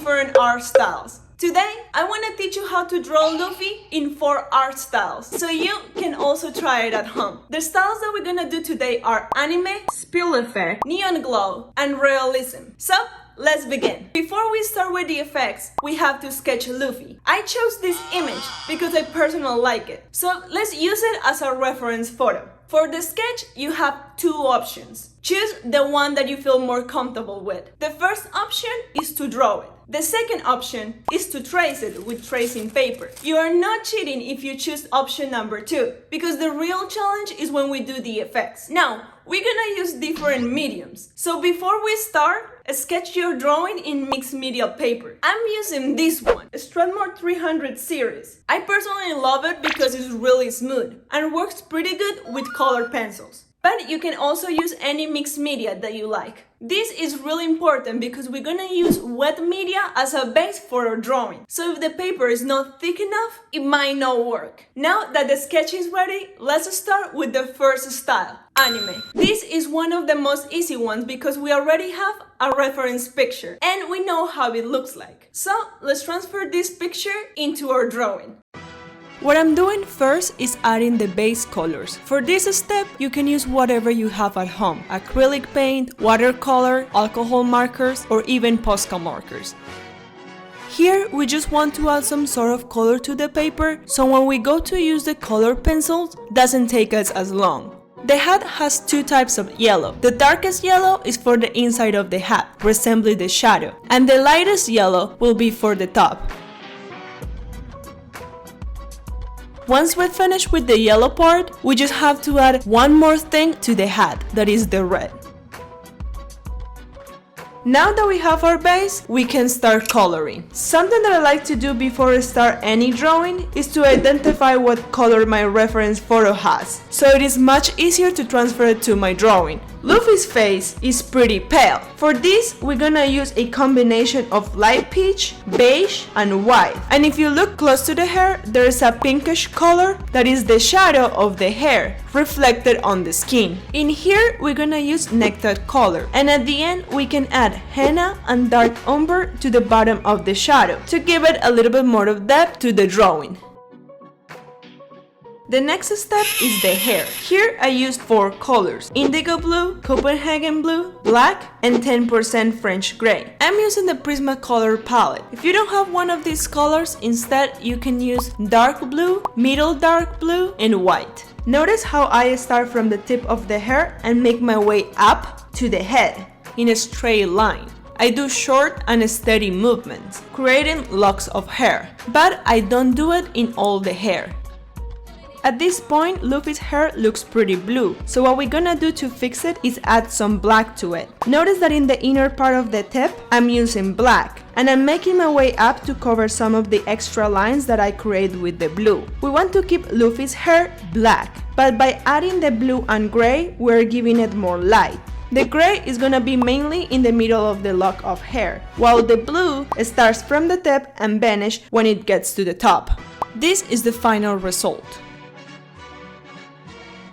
different art styles. Today, I want to teach you how to draw Luffy in 4 art styles, so you can also try it at home. The styles that we're gonna do today are anime, spill effect, neon glow, and realism. So, let's begin. Before we start with the effects, we have to sketch Luffy. I chose this image because I personally like it, so let's use it as a reference photo. For the sketch, you have 2 options. Choose the one that you feel more comfortable with. The first option is to draw it. The second option is to trace it with tracing paper. You are not cheating if you choose option number 2, because the real challenge is when we do the effects. Now, we're gonna use different mediums. So before we start, sketch your drawing in mixed media paper. I'm using this one, Strathmore 300 series. I personally love it because it's really smooth and works pretty good with colored pencils. But you can also use any mixed media that you like. This is really important because we're gonna use wet media as a base for our drawing. So if the paper is not thick enough, it might not work. Now that the sketch is ready, let's start with the first style, anime. This is one of the most easy ones because we already have a reference picture and we know how it looks like. So let's transfer this picture into our drawing. What I'm doing first is adding the base colors. For this step, you can use whatever you have at home: acrylic paint, watercolor, alcohol markers, or even Posca markers. Here, we just want to add some sort of color to the paper, so when we go to use the color pencils, doesn't take us as long. The hat has 2 types of yellow. The darkest yellow is for the inside of the hat, resembling the shadow, and the lightest yellow will be for the top. Once we're finished with the yellow part, we just have to add one more thing to the hat, that is the red. Now that we have our base, we can start coloring. Something that I like to do before I start any drawing is to identify what color my reference photo has, so it is much easier to transfer it to my drawing. Luffy's face is pretty pale. For this, we're gonna use a combination of light peach, beige, and white. And if you look close to the hair, there is a pinkish color that is the shadow of the hair, reflected on the skin. In here, we're gonna use nectar color. And at the end, we can add henna and dark umber to the bottom of the shadow to give it a little bit more of depth to the drawing. The next step is the hair. Here I used 4 colors: indigo blue, Copenhagen blue, black, and 10% French gray. I'm using the Prismacolor palette. If you don't have one of these colors, instead you can use dark blue, middle dark blue, and white. Notice how I start from the tip of the hair and make my way up to the head in a straight line. I do short and steady movements, creating locks of hair, but I don't do it in all the hair. At this point, Luffy's hair looks pretty blue, so what we're gonna do to fix it is add some black to it. Notice that in the inner part of the tip, I'm using black, and I'm making my way up to cover some of the extra lines that I create with the blue. We want to keep Luffy's hair black, but by adding the blue and gray, we're giving it more light. The gray is gonna be mainly in the middle of the lock of hair, while the blue starts from the tip and vanishes when it gets to the top. This is the final result.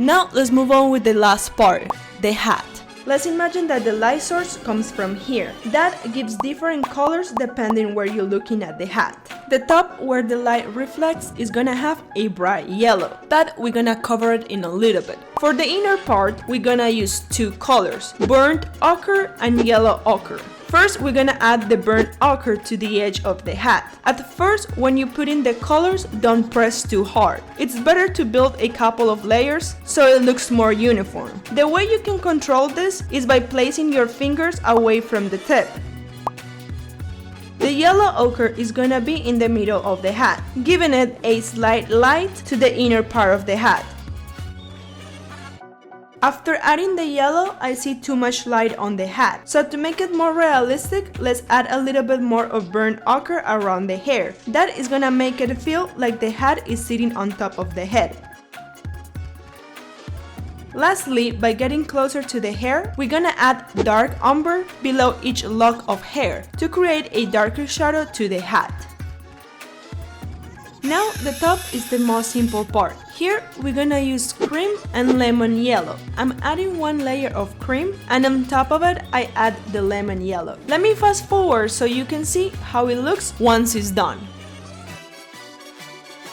Now let's move on with the last part, the hat. Let's imagine that the light source comes from here. That gives different colors depending where you're looking at the hat. The top where the light reflects is gonna have a bright yellow, but we're gonna cover it in a little bit. For the inner part, we're gonna use 2 colors, burnt ochre and yellow ochre. First, we're gonna add the burnt ochre to the edge of the hat. At first, when you put in the colors, don't press too hard. It's better to build a couple of layers so it looks more uniform. The way you can control this is by placing your fingers away from the tip. The yellow ochre is gonna be in the middle of the hat, giving it a slight light to the inner part of the hat. After adding the yellow, I see too much light on the hat. So to make it more realistic, let's add a little bit more of burnt ochre around the hair. That is gonna make it feel like the hat is sitting on top of the head. Lastly, by getting closer to the hair, we're gonna add dark umber below each lock of hair to create a darker shadow to the hat. Now the top is the most simple part. Here we're gonna use cream and lemon yellow. I'm adding one layer of cream and on top of it I add the lemon yellow. Let me fast forward so you can see how it looks once it's done.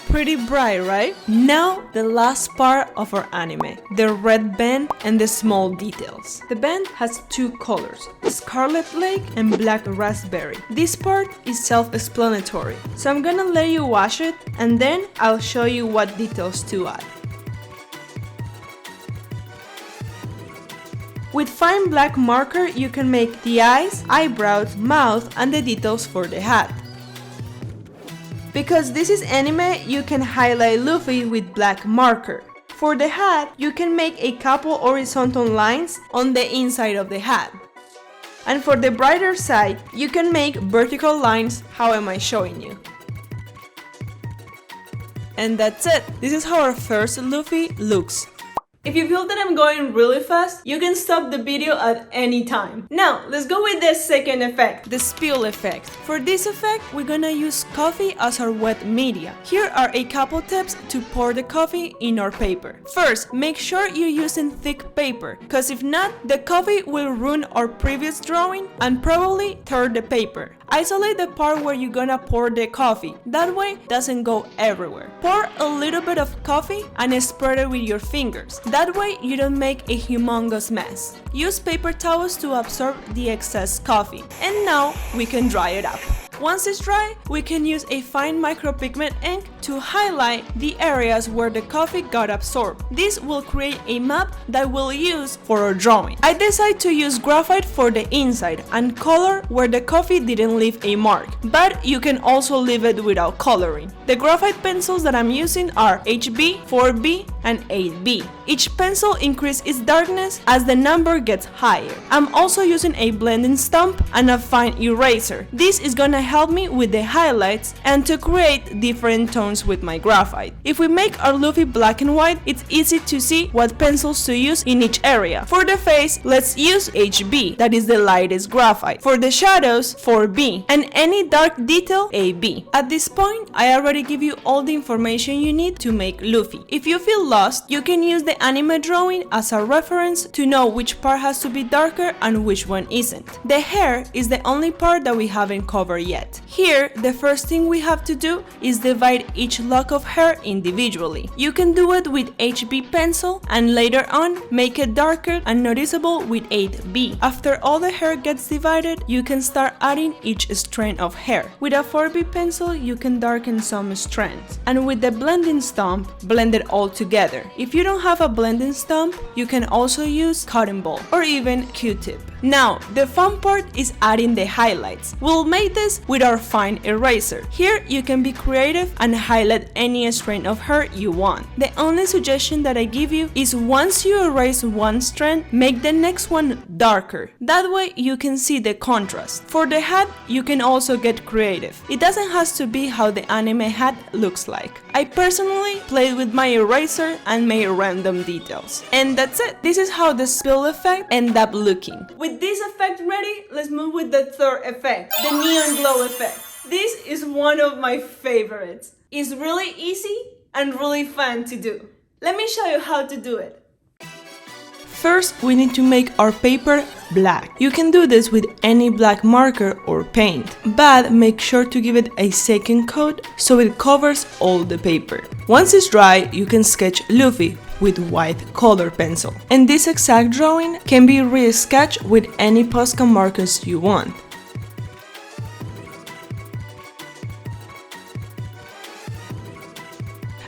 Pretty bright, right? Now the last part of our anime, the red band and the small details. The band has two colors, Scarlet Lake and Black Raspberry. This part is self-explanatory, so I'm gonna let you watch it and then I'll show you what details to add. With fine black marker you can make the eyes, eyebrows, mouth and the details for the hat. Because this is anime, you can highlight Luffy with black marker. For the hat, you can make a couple horizontal lines on the inside of the hat. And for the brighter side, you can make vertical lines. How am I showing you? And that's it. This is how our first Luffy looks. If you feel that I'm going really fast, you can stop the video at any time. Now, let's go with the second effect, the spill effect. For this effect, we're gonna use coffee as our wet media. Here are a couple tips to pour the coffee in our paper. First, make sure you're using thick paper, because if not, the coffee will ruin our previous drawing and probably tear the paper. Isolate the part where you're gonna pour the coffee, that way it doesn't go everywhere. Pour a little bit of coffee and spread it with your fingers. That way you don't make a humongous mess. Use paper towels to absorb the excess coffee. And now we can dry it up. Once it's dry, we can use a fine micropigment ink to highlight the areas where the coffee got absorbed. This will create a map that we'll use for our drawing. I decided to use graphite for the inside and color where the coffee didn't leave a mark, but you can also leave it without coloring. The graphite pencils that I'm using are HB, 4B, and 8B. Each pencil increases its darkness as the number gets higher. I'm also using a blending stump and a fine eraser. This is gonna help me with the highlights and to create different tones with my graphite. If we make our Luffy black and white, it's easy to see what pencils to use in each area. For the face, let's use HB, that is the lightest graphite. For the shadows, 4B, and any dark detail, AB. At this point, I already give you all the information you need to make Luffy. If you feel lost, you can use the anime drawing as a reference to know which part has to be darker and which one isn't. The hair is the only part that we haven't covered yet. Here, the first thing we have to do is divide each lock of hair individually. You can do it with HB pencil and later on make it darker and noticeable with 8B. After all the hair gets divided, you can start adding each strand of hair. With a 4B pencil, you can darken some strands. And with the blending stump, blend it all together. If you don't have a blending stump, you can also use cotton ball or even Q-tip. Now, the fun part is adding the highlights. We'll make this with our fine eraser. Here, you can be creative and highlight any strand of hair you want. The only suggestion that I give you is once you erase one strand, make the next one darker. That way, you can see the contrast. For the hat, you can also get creative. It doesn't have to be how the anime hat looks like. I personally played with my eraser and made random details. And that's it. This is how the spill effect ended up looking. With this effect ready, let's move with the third effect, the neon glow effect. This is one of my favorites. It's really easy and really fun to do. Let me show you how to do it. First, we need to make our paper black. You can do this with any black marker or paint, but make sure to give it a second coat so it covers all the paper. Once it's dry, you can sketch Luffy with white color pencil. And this exact drawing can be re-sketched with any Posca markers you want.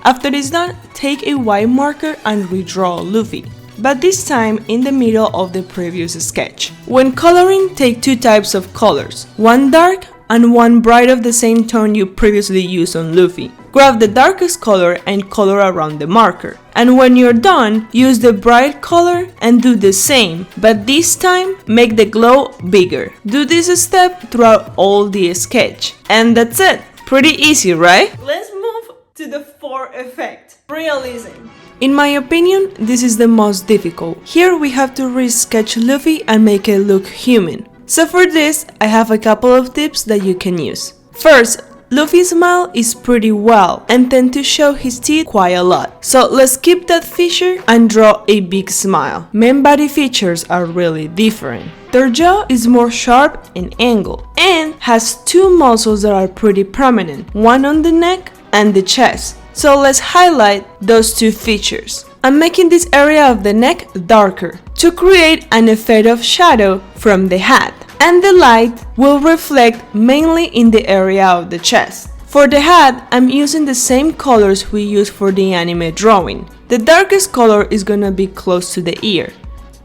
After it's done, take a white marker and redraw Luffy, but this time in the middle of the previous sketch. When coloring, take two types of colors, one dark and one bright of the same tone you previously used on Luffy. Grab the darkest color and color around the marker. And when you're done, use the bright color and do the same, but this time make the glow bigger. Do this step throughout all the sketch. And that's it. Pretty easy, right? Let's move to the fourth effect, realism. In my opinion, this is the most difficult. Here we have to re-sketch Luffy and make it look human. So for this, I have a couple of tips that you can use. First, Luffy's smile is pretty well and tend to show his teeth quite a lot. So let's keep that feature and draw a big smile. Main body features are really different. Their jaw is more sharp and angled and has two muscles that are pretty prominent, one on the neck and the chest. So let's highlight those two features. I'm making this area of the neck darker to create an effect of shadow from the hat, and the light will reflect mainly in the area of the chest. For the hat, I'm using the same colors we use for the anime drawing. The darkest color is gonna be close to the ear,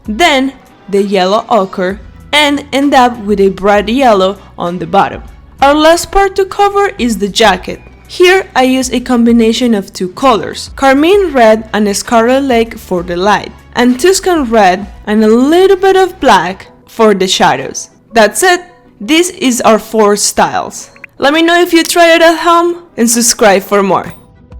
then the yellow ochre, and end up with a bright yellow on the bottom. Our last part to cover is the jacket. Here I use a combination of two colors, carmine red and scarlet lake for the light, and Tuscan red and a little bit of black for the shadows. That's it! This is our 4 styles. Let me know if you try it at home and subscribe for more.